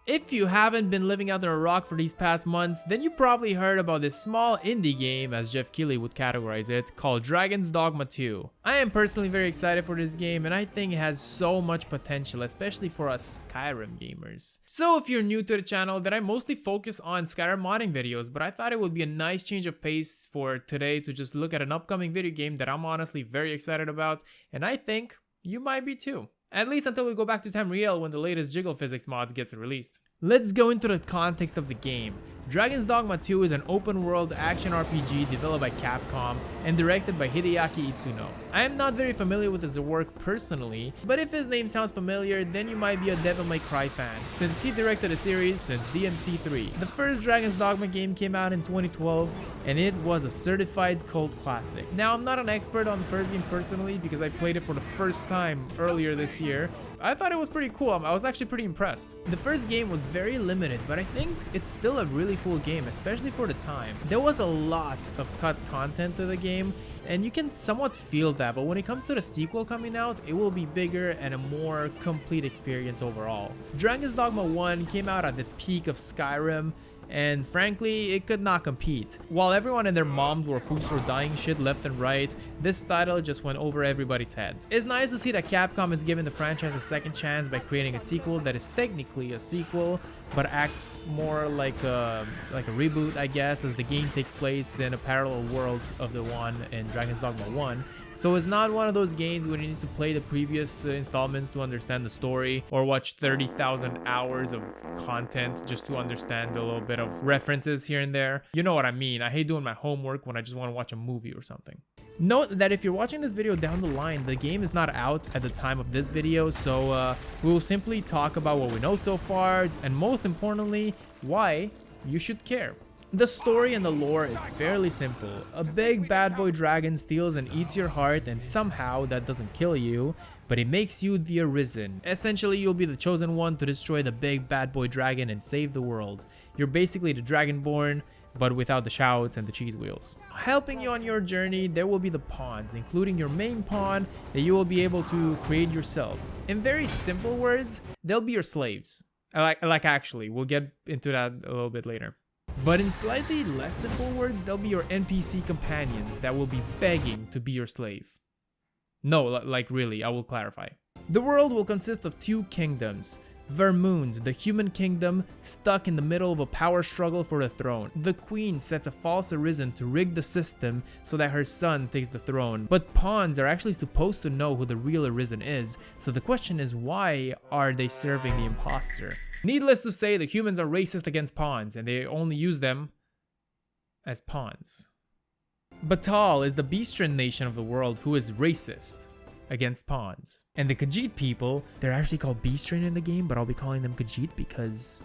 If you haven't been living under a rock for these past months, then you probably heard about this small indie game, as Jeff Keighley would categorize it, called Dragon Dogma 2. I am personally very excited for this game, and I think it has so much potential, especially for us Skyrim gamers. So if you're new to the channel, then I mostly focus on Skyrim modding videos, but I thought it would be a nice change of pace for today to just look at an upcoming video game that I'm honestly very excited about, and I think you might be too. At least until we go back to Tamriel when the latest Jiggle Physics mods gets released. Let's go into the context of the game. Dragon's Dogma 2 is an open-world action RPG developed by Capcom and directed by Hideaki Itsuno. I am not very familiar with his work personally, but if his name sounds familiar, then you might be a Devil May Cry fan, since he directed a series since DMC3. The first Dragon's Dogma game came out in 2012, and it was a certified cult classic. Now, I'm not an expert on the first game personally because I played it for the first time earlier this year. I thought it was pretty cool. I was actually pretty impressed. The first game was very limited, but I think it's still a really cool game, especially for the time. There was a lot of cut content to the game, and you can somewhat feel that, but when it comes to the sequel coming out, it will be bigger and a more complete experience overall. Dragon's Dogma 1 came out at the peak of Skyrim, and frankly, it could not compete. While everyone and their mom were forced for dying shit left and right, this title just went over everybody's heads. It's nice to see that Capcom is giving the franchise a second chance by creating a sequel that is technically a sequel, but acts more like a reboot, I guess, as the game takes place in a parallel world of the one in Dragon's Dogma 1. So it's not one of those games where you need to play the previous installments to understand the story, or watch 30,000 hours of content just to understand a little bit of references here and there. You know what I mean. I hate doing my homework when I just want to watch a movie or something. Note that if you're watching this video down the line, the game is not out at the time of this video, so we will simply talk about what we know so far, and most importantly, why you should care. The story and the lore is fairly simple. A big bad boy dragon steals and eats your heart, and somehow that doesn't kill you, but it makes you the Arisen. Essentially, you'll be the chosen one to destroy the big bad boy dragon and save the world. You're basically the Dragonborn, but without the shouts and the cheese wheels. Helping you on your journey, there will be the pawns, including your main pawn that you will be able to create yourself. In very simple words, they'll be your slaves. Actually, we'll get into that a little bit later. But in slightly less simple words, they'll be your NPC companions that will be begging to be your slave. No, like really, I will clarify. The world will consist of two kingdoms. Vermund, the human kingdom, stuck in the middle of a power struggle for the throne. The queen sets a false Arisen to rig the system so that her son takes the throne. But pawns are actually supposed to know who the real Arisen is, so the question is, why are they serving the imposter? Needless to say, the humans are racist against pawns, and they only use them as pawns. Batal is the Beastren nation of the world who is racist against pawns. And the Khajiit people, they're actually called Beastren in the game, but I'll be calling them Khajiit because,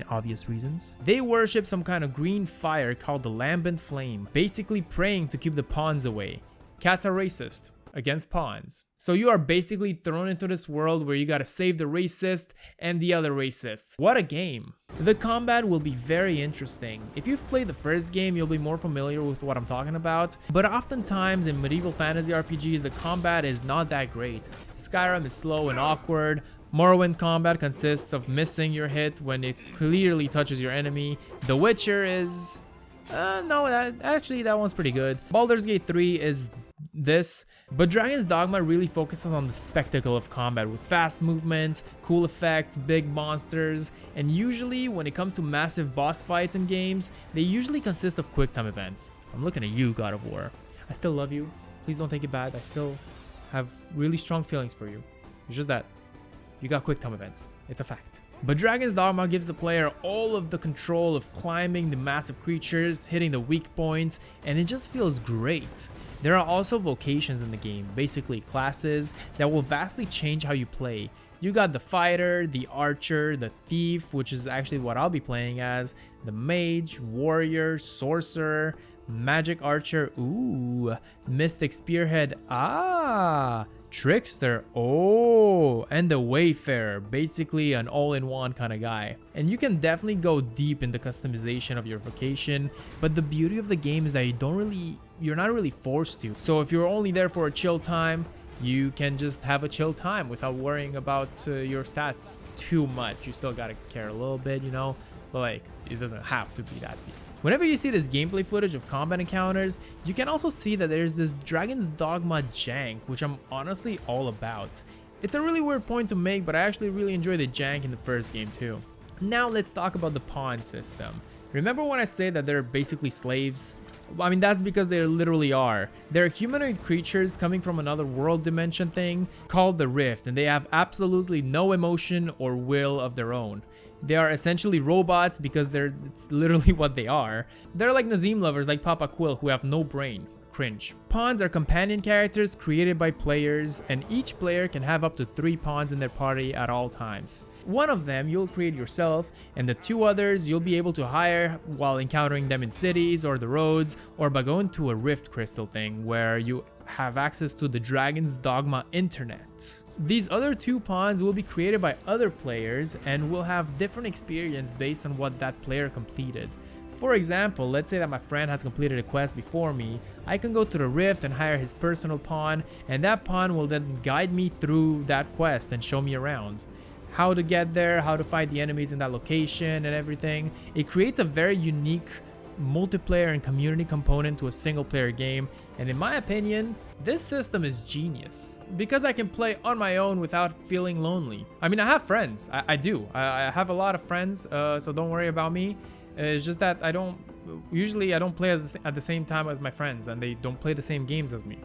obvious reasons. They worship some kind of green fire called the Lambent Flame, basically praying to keep the pawns away. Cats are racist against pawns. So you are basically thrown into this world where you gotta save the racist and the other racists. What a game. The combat will be very interesting. If you've played the first game, you'll be more familiar with what I'm talking about, but oftentimes in medieval fantasy RPGs, the combat is not that great. Skyrim is slow and awkward. Morrowind combat consists of missing your hit when it clearly touches your enemy. The Witcher is... that one's pretty good. Baldur's Gate 3 is this, but Dragon's Dogma really focuses on the spectacle of combat with fast movements, cool effects, big monsters, and usually when it comes to massive boss fights in games, they usually consist of quick time events. I'm looking at you, God of War. I still love you. Please don't take it bad. I still have really strong feelings for you. It's just that you got quick time events. It's a fact. But Dragon's Dogma gives the player all of the control of climbing the massive creatures, hitting the weak points, and it just feels great. There are also vocations in the game, basically classes, that will vastly change how you play. You got the fighter, the archer, the thief, which is actually what I'll be playing as, the mage, warrior, sorcerer, magic archer, ooh, mystic spearhead, trickster, oh, and the wayfarer, basically an all-in-one kind of guy. And you can definitely go deep in the customization of your vocation, but the beauty of the game is that you're not really forced to. So if you're only there for a chill time, you can just have a chill time without worrying about your stats too much. You still gotta care a little bit, you know, but like, it doesn't have to be that deep. Whenever you see this gameplay footage of combat encounters, you can also see that there's this Dragon's Dogma jank, which I'm honestly all about. It's a really weird point to make, but I actually really enjoy the jank in the first game too. Now let's talk about the pawn system. Remember when I said that they're basically slaves? I mean, that's because they literally are. They're humanoid creatures coming from another world dimension thing called the Rift, and they have absolutely no emotion or will of their own. They are essentially robots because it's literally what they are. They're like Nazim lovers like Papa Quill who have no brain. Cringe. Pawns are companion characters created by players, and each player can have up to 3 pawns in their party at all times. One of them you'll create yourself, and the 2 others you'll be able to hire while encountering them in cities or the roads, or by going to a rift crystal thing where you have access to the Dragon's Dogma internet. These other 2 pawns will be created by other players and will have different experience based on what that player completed. For example, let's say that my friend has completed a quest before me, I can go to the Rift and hire his personal pawn, and that pawn will then guide me through that quest and show me around. How to get there, how to fight the enemies in that location and everything. It creates a very unique multiplayer and community component to a single player game, and in my opinion, this system is genius because I can play on my own without feeling lonely. I mean, I have friends, I do. I have a lot of friends, so don't worry about me. It's just that I don't play at the same time as my friends, and they don't play the same games as me.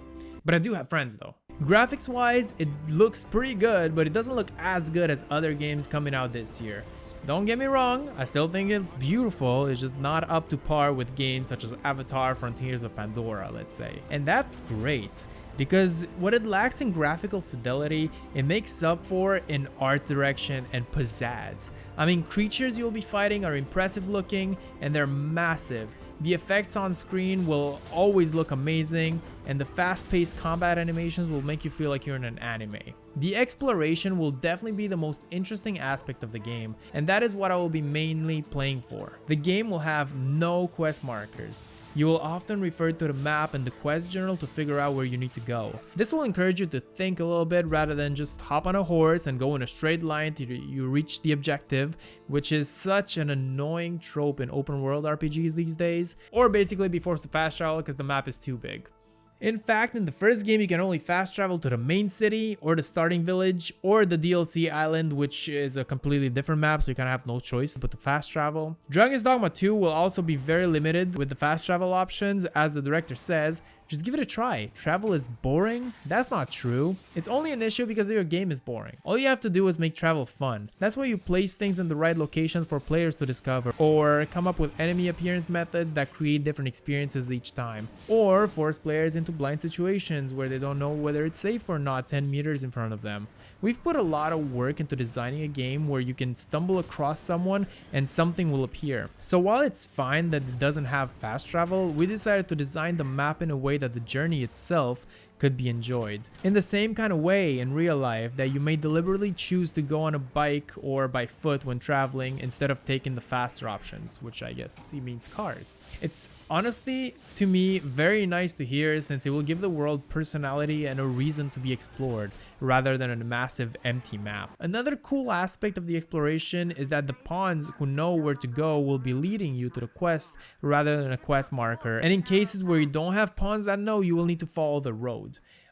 But I do have friends though. Graphics wise, it looks pretty good, but it doesn't look as good as other games coming out this year. Don't get me wrong, I still think it's beautiful, it's just not up to par with games such as Avatar: Frontiers of Pandora, let's say. And that's great, because what it lacks in graphical fidelity, it makes up for in art direction and pizzazz. I mean, creatures you'll be fighting are impressive looking, and they're massive. The effects on screen will always look amazing, and the fast-paced combat animations will make you feel like you're in an anime. The exploration will definitely be the most interesting aspect of the game, and that is what I will be mainly playing for. The game will have no quest markers. You will often refer to the map and the quest journal to figure out where you need to go. This will encourage you to think a little bit rather than just hop on a horse and go in a straight line till you reach the objective, which is such an annoying trope in open world RPGs these days, or basically be forced to fast travel because the map is too big. In fact, in the first game you can only fast travel to the main city, or the starting village, or the DLC island, which is a completely different map, so you kind of have no choice but to fast travel. Dragon's Dogma 2 will also be very limited with the fast travel options, as the director says. Just give it a try. Travel is boring? That's not true. It's only an issue because your game is boring. All you have to do is make travel fun. That's why you place things in the right locations for players to discover, or come up with enemy appearance methods that create different experiences each time, or force players into blind situations where they don't know whether it's safe or not 10 meters in front of them. We've put a lot of work into designing a game where you can stumble across someone and something will appear. So while it's fine that it doesn't have fast travel, we decided to design the map in a way that the journey itself could be enjoyed. In the same kind of way in real life that you may deliberately choose to go on a bike or by foot when traveling instead of taking the faster options, which I guess he means cars. It's honestly, to me, very nice to hear, since it will give the world personality and a reason to be explored rather than a massive empty map. Another cool aspect of the exploration is that the pawns who know where to go will be leading you to the quest rather than a quest marker, and in cases where you don't have pawns that know, you will need to follow the road.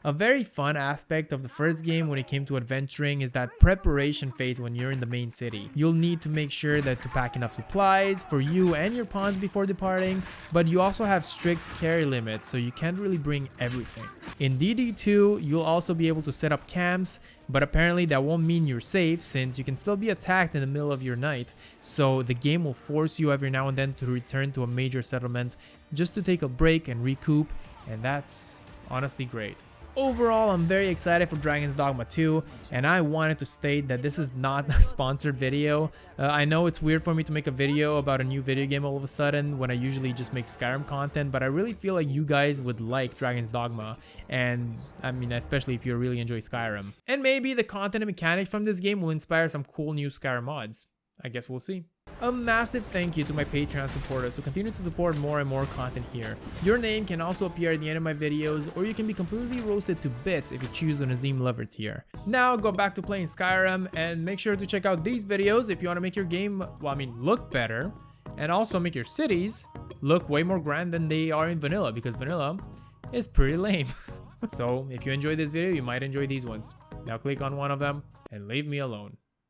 A very fun aspect of the first game when it came to adventuring is that preparation phase when you're in the main city. You'll need to make sure that to pack enough supplies for you and your pawns before departing, but you also have strict carry limits, so you can't really bring everything. In DD2, you'll also be able to set up camps, but apparently that won't mean you're safe, since you can still be attacked in the middle of your night, so the game will force you every now and then to return to a major settlement just to take a break and recoup, and that's honestly great. Overall, I'm very excited for Dragon's Dogma 2, and I wanted to state that this is not a sponsored video. I know it's weird for me to make a video about a new video game all of a sudden when I usually just make Skyrim content, but I really feel like you guys would like Dragon's Dogma, and I mean, especially if you really enjoy Skyrim. And maybe the content and mechanics from this game will inspire some cool new Skyrim mods. I guess we'll see. A massive thank you to my Patreon supporters who continue to support more and more content here. Your name can also appear at the end of my videos, or you can be completely roasted to bits if you choose the Nazim Lover tier. Now go back to playing Skyrim and make sure to check out these videos if you want to make your game, look better, and also make your cities look way more grand than they are in vanilla, because vanilla is pretty lame. So if you enjoyed this video, you might enjoy these ones. Now click on one of them and leave me alone.